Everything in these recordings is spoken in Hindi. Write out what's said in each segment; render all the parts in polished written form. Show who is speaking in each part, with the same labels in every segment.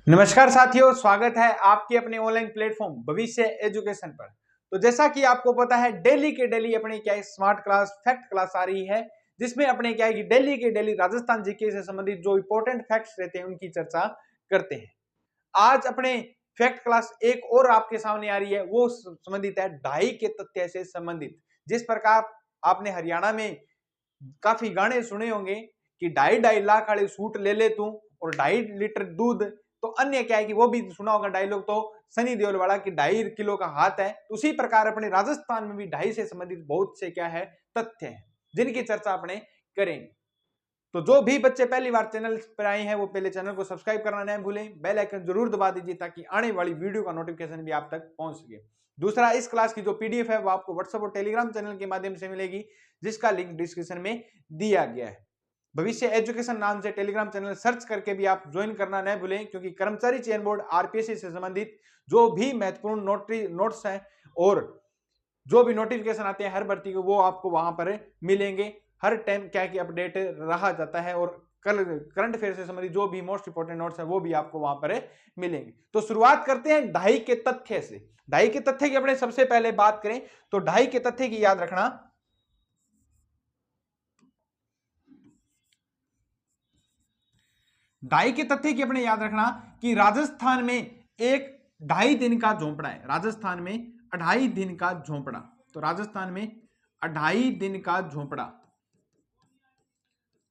Speaker 1: नमस्कार साथियों, स्वागत है आपके अपने ऑनलाइन प्लेटफॉर्म भविष्य एजुकेशन पर। तो जैसा कि आपको पता है, डेली के डेली अपने क्या है स्मार्ट क्लास, फैक्ट क्लास आ रही है, जिसमें अपने क्या है कि डेली के डेली राजस्थान जीके से संबंधित जो इंपॉर्टेंट फैक्ट्स रहते हैं उनकी चर्चा करते हैं। आज अपने फैक्ट क्लास एक और आपके सामने आ रही है, वो संबंधित है ढाई के तथ्य से संबंधित। जिस प्रकार आपने हरियाणा में काफी गाने सुने होंगे कि 2.5 लाख वाले सूट ले ले तू और 2.5 लीटर दूध। तो अन्य क्या है कि वो भी सुना होगा डायलॉग, तो सनी देओल वाला कि 2.5 किलो का हाथ है। तो उसी प्रकार अपने राजस्थान में भी ढाई से संबंधित बहुत से क्या है तथ्य हैं, जिनकी चर्चा अपने करेंगे। तो जो भी बच्चे पहली बार चैनल पर आए हैं वो पहले चैनल को सब्सक्राइब करना नहीं भूलें, बेल आइकन जरूर दबा दीजिए ताकि आने वाली वीडियो का नोटिफिकेशन भी आप तक पहुंच सके। दूसरा, इस क्लास की जो पीडीएफ है वो आपको व्हाट्सएप और टेलीग्राम चैनल के माध्यम से मिलेगी, जिसका लिंक डिस्क्रिप्शन में दिया गया है। भविष्य एजुकेशन नाम से टेलीग्राम चैनल सर्च करके भी आप ज्वाइन करना न भूलें, क्योंकि कर्मचारी चयन बोर्ड आरपीएससी से संबंधित जो भी महत्वपूर्ण नोट्स हैं और जो भी नोटिफिकेशन आते हैं हर भर्ती को, वो आपको वहां पर मिलेंगे। हर टाइम क्या कि अपडेट रहा जाता है और कल करंट अफेयर से संबंधित जो भी मोस्ट इंपोर्टेंट नोट्स है वो भी आपको वहां पर मिलेंगे। तो शुरुआत करते हैं ढाई के तथ्य से। ढाई के तथ्य की अपने सबसे पहले बात करें तो ढाई के तथ्य की याद रखना, ढाई के तथ्य की अपने याद रखना कि राजस्थान में एक 2.5 दिन का झोंपड़ा है। राजस्थान में 2.5 दिन का झोंपड़ा। तो राजस्थान में 2.5 दिन का झोंपड़ा,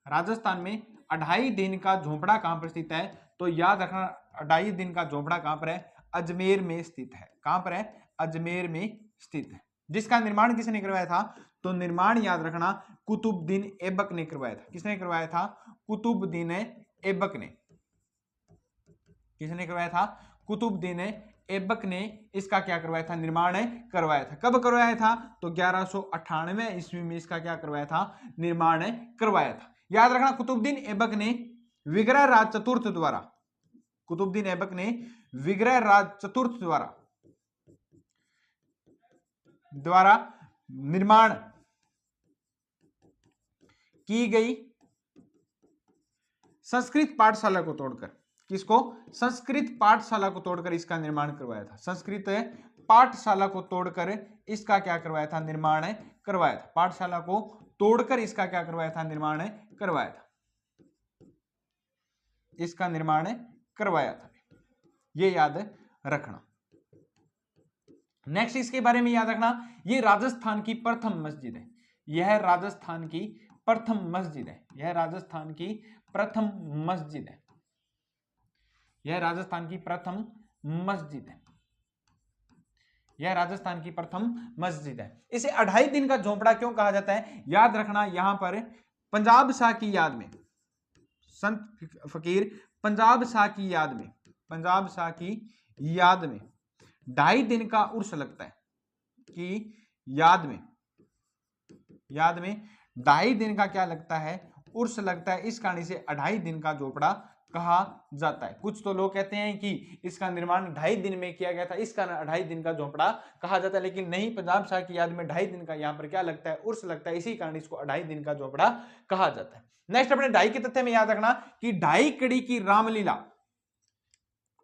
Speaker 1: राजस्थान में 2.5 दिन का झोंपड़ा कहां पर स्थित है? तो याद रखना 2.5 दिन का झोंपड़ा कहां पर है? अजमेर में स्थित है। कहां पर है? अजमेर में स्थित है। जिसका निर्माण किसने करवाया था? तो निर्माण याद रखना कुतुबुद्दीन ऐबक ने करवाया था। किसने करवाया था? कुतुबुद्दीन ऐबक ने। किसने करवाया था? कुतुबुद्दीन ऐबक ने इसका क्या करवाया था? निर्माण करवाया था। कब करवाया था? तो 1198 ईस्वी में इसका क्या करवाया था? निर्माण करवाया था। याद रखना कुतुबुद्दीन ऐबक ने विग्रह राज चतुर्थ द्वारा, कुतुबुद्दीन ऐबक ने विग्रह राज चतुर्थ द्वारा निर्माण की गई संस्कृत पाठशाला को तोड़कर, किसको? संस्कृत पाठशाला को तोड़कर इसका निर्माण करवाया था। संस्कृत पाठशाला को तोड़कर इसका क्या करवाया था? निर्माण करवाया था। पाठशाला को तोड़कर इसका क्या करवाया था? निर्माण करवाया था। इसका निर्माण करवाया था, ये याद रखना। नेक्स्ट इसके बारे में याद रखना, ये राजस्थान की प्रथम मस्जिद है। यह राजस्थान की प्रथम मस्जिद है। यह राजस्थान की प्रथम मस्जिद है। यह राजस्थान की प्रथम मस्जिद है। यह राजस्थान की प्रथम मस्जिद है। इसे 2.5 दिन का झोंपड़ा क्यों कहा जाता है? याद रखना, यहां पर पंजाब शाह की याद में, संत फकीर पंजाब शाह की याद में, पंजाब शाह की याद में 2.5 दिन का उर्स लगता है। कि याद में 2.5 दिन का क्या लगता है? उर्स लगता है। इस कारण से 2.5 दिन का झोपड़ा कहा जाता है। कुछ तो लोग कहते हैं कि इसका निर्माण 2.5 दिन में किया गया था, इस कारण 2.5 दिन का झोपड़ा कहा जाता है, लेकिन नहीं, पंजाब शाह की याद में 2.5 दिन का यहाँ पर क्या लगता है? उर्स लगता है, इसी कारण इसको 2.5 दिन का झोपड़ा कहा जाता है। नेक्स्ट अपने ढाई के तथ्य में याद रखना कि 2.5 कड़ी की रामलीला,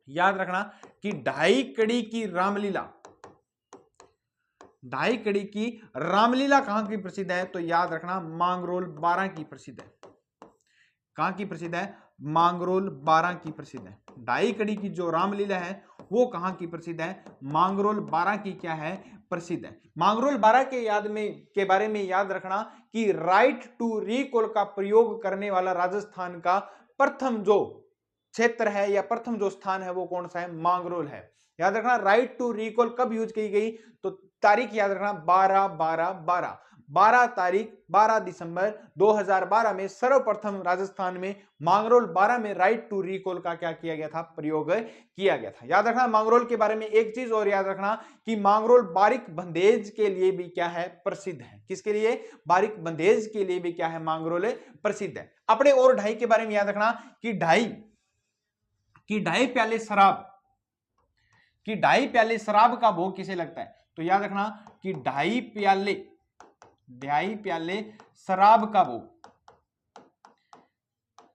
Speaker 1: याद रखना कि 2.5 कड़ी की रामलीला, 2.5 कड़ी की रामलीला कहां की प्रसिद्ध है? तो याद रखना मांगरोल 12 की प्रसिद्ध है। कहां की प्रसिद्ध है? मांगरोल 12 की प्रसिद्ध है। 2.5 कड़ी की जो रामलीला है वो कहां की प्रसिद्ध है? मांगरोल 12 की क्या है? प्रसिद्ध है। मांगरोल 12 के बारे में याद रखना कि राइट टू रिकॉल का प्रयोग करने वाला राजस्थान का प्रथम जो क्षेत्र है या प्रथम जो स्थान है वो कौन सा है? मांगरोल है। याद रखना राइट टू रिकॉल कब यूज की गई? तो तारीख याद रखना 12 तारीख 12 दिसंबर 2012 में सर्वप्रथम राजस्थान में मांगरोल 12 में राइट टू रिकॉल का क्या किया गया था? प्रयोग किया गया था। याद रखना मांगरोल के बारे में एक चीज और याद रखना कि मांगरोल बारीक बंदेज के लिए भी क्या है? प्रसिद्ध है। किसके लिए? बारीक बंदेज के लिए भी क्या है? मांगरोल प्रसिद्ध है। अपने और 2.5 के बारे में याद रखना कि 2.5 प्याले शराब, कि 2.5 प्याले शराब का भोग किसे लगता है? तो याद रखना कि 2.5 प्याले शराब का भोग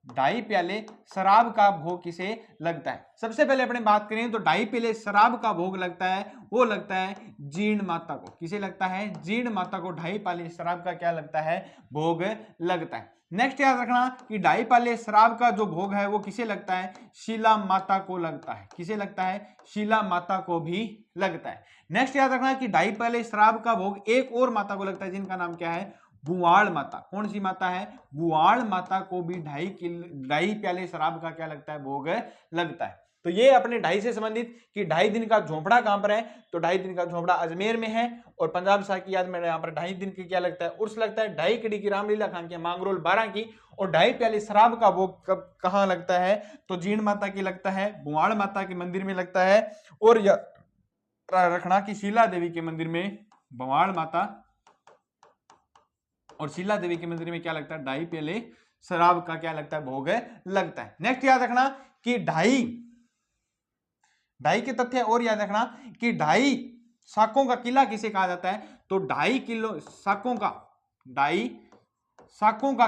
Speaker 1: ढाई प्याले शराब का भोग किसे लगता है? सबसे पहले अपने बात करें तो ढाई प्याले शराब का भोग लगता है, वो लगता है जीर्ण माता को। किसे लगता है? जीर्ण माता को ढाई प्याले शराब का क्या लगता है? भोग लगता है। नेक्स्ट याद रखना कि ढाई प्याले शराब का जो भोग है वो किसे लगता है? शीला माता को लगता है। किसे लगता है? शीला माता को भी लगता है। नेक्स्ट याद रखना कि ढाई प्याले शराब का भोग एक और माता को लगता है, जिनका नाम क्या है? बुआड़ माता। कौन सी माता है? बुआड़ माता को भी ढाई प्याले शराब का क्या लगता है? भोग लगता है। तो ये अपने ढाई से संबंधित कि ढाई दिन का झोपड़ा कहां पर है? तो ढाई दिन का झोपड़ा अजमेर में है। और पंजाब शाह की याद में यहाँ पर ढाई दिन की क्या लगता है? उर्स लगता है। ढाई कड़ी की रामलीला खान की मांगरोल 12 की। और ढाई प्याले शराब का भोग कब कहां लगता है? तो जीर्ण माता की लगता है, बुआड़ माता के मंदिर में लगता है। और रखना कि शीला देवी के मंदिर में, बुआड़ माता और शीला देवी के मंदिर में क्या लगता है? ढाई प्याले शराब का क्या लगता है? भोग लगता है। नेक्स्ट याद रखना कि ढाई के तथ्य और याद रखना कि ढाई साकों का किला किसे कहा जाता है? तो ढाई साकों का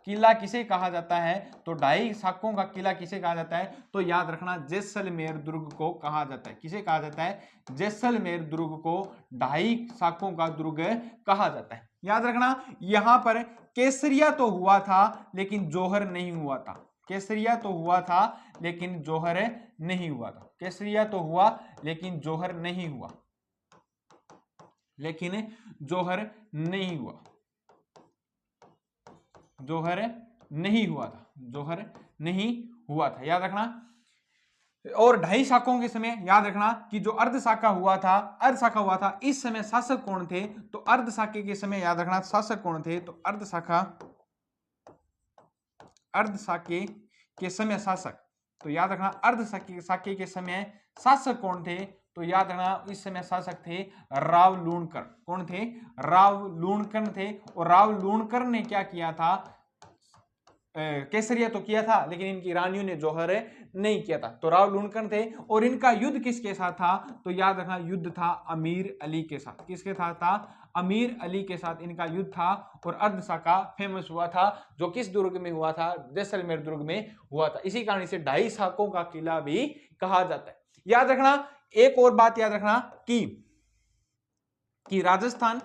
Speaker 1: किला किसे कहा जाता है? तो ढाई साकों का किला किसे कहा जाता है? तो याद रखना जैसलमेर दुर्ग को कहा जाता है। किसे कहा जाता है? जैसलमेर दुर्ग को ढाई साकों का दुर्ग कहा जाता है। याद रखना यहां पर केसरिया तो हुआ था लेकिन जौहर नहीं हुआ था। केसरिया तो हुआ था लेकिन जौहर नहीं हुआ था। केसरिया तो हुआ लेकिन जौहर नहीं हुआ। जौहर नहीं हुआ था। याद रखना। और ढाई शाखाओं के समय याद रखना कि जो अर्ध शाखा हुआ था, इस समय शासक कौन थे? तो अर्ध शाखे के समय याद रखना शासक कौन थे? तो अर्ध शाखे के समय शासक। तो याद रखना अर्ध शाखे के समय शासक कौन थे? तो याद रखना इस समय शासक थे राव लूणकर। कौन थे? राव लूणकर थे। और राव लूणकर ने क्या किया था? केसरिया तो किया था लेकिन इनकी रानियों ने जौहर नहीं किया था। तो राव लूणकर थे। और इनका युद्ध किसके साथ था? तो याद रखना युद्ध था अमीर अली के साथ। किसके साथ था? अमीर अली के साथ इनका युद्ध था। और अर्ध शाखा फेमस हुआ था, जो किस दुर्ग में हुआ था? जैसलमेर दुर्ग में हुआ था। इसी कारण इसे ढाई शाखों का किला भी कहा जाता है। याद रखना एक और बात याद रखना कि राजस्थान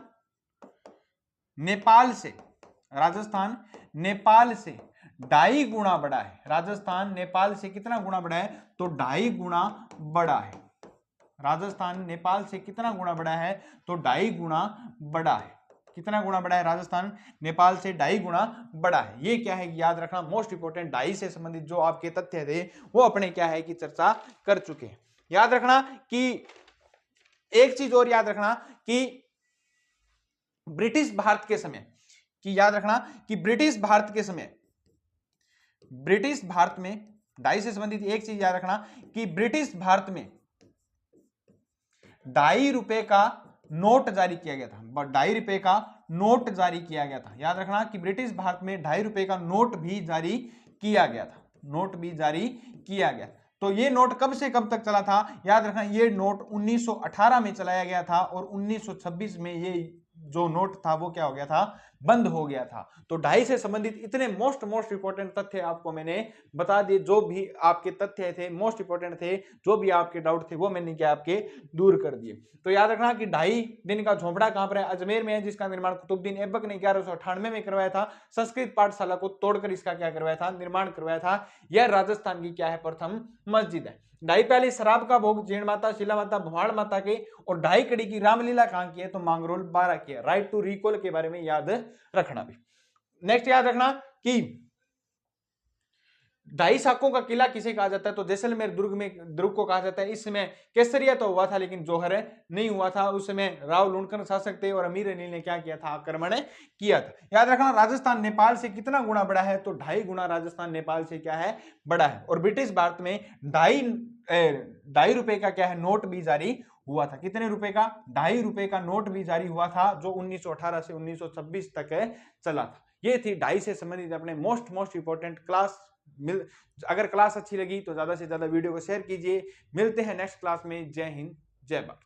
Speaker 1: नेपाल से ढाई गुना बड़ा है। राजस्थान नेपाल से कितना गुना बड़ा है? तो ढाई गुना बड़ा है। राजस्थान नेपाल से कितना गुना बड़ा है? तो ढाई गुना बड़ा है। कितना गुना बड़ा है? राजस्थान नेपाल से ढाई गुना बड़ा है। ये क्या है? याद रखना मोस्ट इंपोर्टेंट ढाई से संबंधित जो आपके तथ्य थे वो अपने क्या है कि चर्चा कर चुके हैं। याद रखना कि एक चीज और याद रखना कि ब्रिटिश भारत के समय ब्रिटिश भारत में ढाई से संबंधित एक चीज याद रखना कि ब्रिटिश भारत में ₹2 का नोट जारी किया गया था। ₹2 का नोट जारी किया गया था। याद रखना कि ब्रिटिश भारत में ₹2 का नोट भी जारी किया गया था। तो ये नोट कब से कब तक चला था? याद रखना ये नोट 1918 में चलाया गया था और 1926 में ये जो नोट था वो क्या हो गया था? बंद हो गया था। तो ढाई से संबंधित इतने मोस्ट इंपोर्टेंट तथ्य आपको मैंने बता दिए। जो भी आपके तथ्य थे मोस्ट इंपोर्टेंट थे, जो भी आपके डाउट थे वो मैंने क्या आपके दूर कर दिए। तो याद रखना कि ढाई दिन का झोपड़ा कहां पर है? अजमेर में है, जिसका निर्माण कुतुबुद्दीन ऐबक ने 1198 में करवाया था। संस्कृत पाठशाला को तोड़कर इसका क्या करवाया था? निर्माण करवाया था। यह राजस्थान की क्या है? प्रथम मस्जिद है। ढाई प्याले शराब का भोग जीर्ण माता, शीला माता, बुआड़ माता के। और ढाई कड़ी की रामलीला कहां की है? तो मांगरोल 12 की है। राइट टू रिकॉल के बारे में याद रखना भी। नेक्स्ट याद रखना कि ढाई शाखों का किला किसे कहा जाता है? तो जैसलमेर दुर्ग को कहा जाता है। इस समय केसरिया तो हुआ था लेकिन जौहर नहीं हुआ था। उस समय राव लूणकर शासक थे और अमीर अली ने क्या किया था? आक्रमण किया था। याद रखना राजस्थान नेपाल से कितना गुना बड़ा है? तो 2.5 गुना राजस्थान नेपाल से क्या है? बड़ा है। और ब्रिटिश भारत में ₹2 का क्या है? नोट भी जारी हुआ था। कितने रुपए का? ₹2 का नोट भी जारी हुआ था, जो 1918 से 1926 तक चला था। ये थी ढाई से संबंधित अपने मोस्ट इंपोर्टेंट क्लास। अगर क्लास अच्छी लगी तो ज्यादा से ज्यादा वीडियो को शेयर कीजिए। मिलते हैं नेक्स्ट क्लास में। जय हिंद, जय भारत।